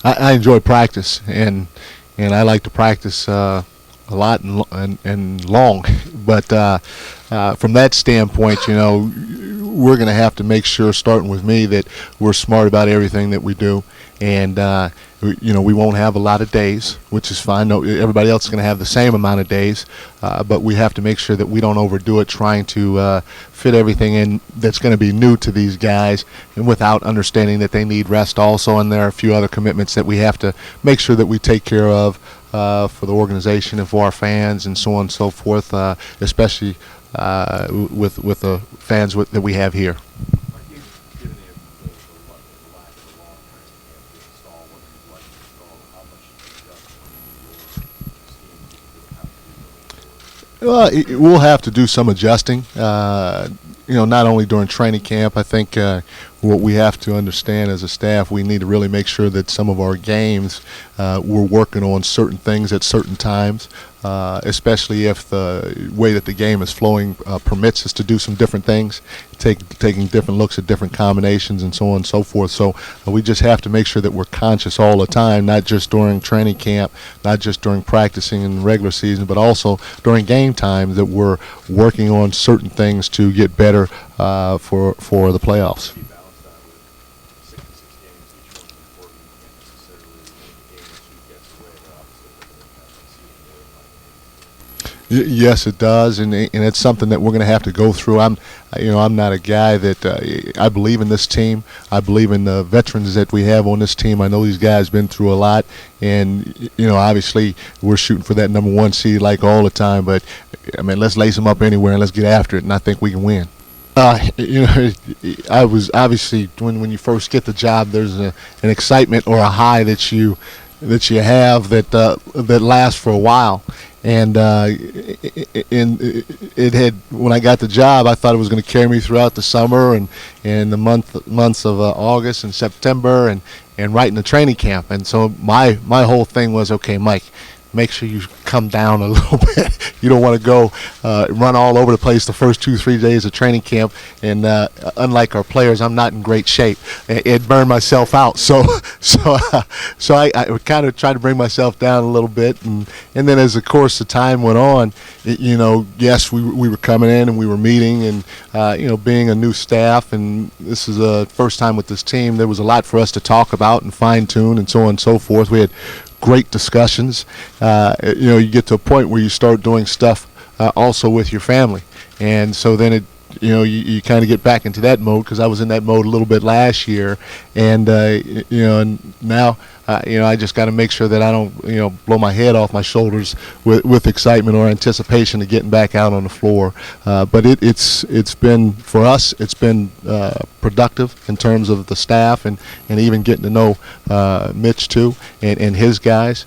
I enjoy practice, and I like to practice a lot and long. But from that standpoint, we're going to have to make sure, starting with me, that we're smart about everything that we do. And we won't have a lot of days, which is fine. No, everybody else is going to have the same amount of days, but we have to make sure that we don't overdo it, trying to fit everything in that's going to be new to these guys, and without understanding that they need rest also. And there are a few other commitments that we have to make sure that we take care of for the organization and for our fans and so on and so forth, especially with the fans that we have here. Well, we'll have to do some adjusting. Not only during training camp. I think what we have to understand as a staff, we need to really make sure that some of our games, we're working on certain things at certain times, especially if the way that the game is flowing permits us to do some different things, taking different looks at different combinations and so on and so forth. So we just have to make sure that we're conscious all the time, not just during training camp, not just during practicing in the regular season, but also during game time, that we're working on certain things to get better for the playoffs. Yes, it does, and it's something that we're going to have to go through. I'm not a guy that I believe in this team. I believe in the veterans that we have on this team. I know these guys been through a lot, and obviously we're shooting for that #1 seed like all the time. But I mean, let's lace them up anywhere and let's get after it, and I think we can win. I was obviously when you first get the job, there's an excitement or a high that you have that lasts for a while. And it had, when I got the job, I thought it was going to carry me throughout the summer and the months of August and September and right in the training camp. And so my whole thing was, okay, Mike, make sure you come down a little bit. You don't want to go run all over the place the first 2-3 days of training camp. And unlike our players, I'm not in great shape. It burned myself out. So I kind of tried to bring myself down a little bit. And then as the course of time went on, yes, we were coming in and we were meeting, and being a new staff, and this is the first time with this team, there was a lot for us to talk about and fine tune and so on and so forth. We had great discussions. You get to a point where you start doing stuff also with your family, and so then you kind of get back into that mode, because I was in that mode a little bit last year, and and now I just got to make sure that I don't blow my head off my shoulders with excitement or anticipation of getting back out on the floor. But it's been, for us, it's been productive in terms of the staff and even getting to know Mitch too and his guys.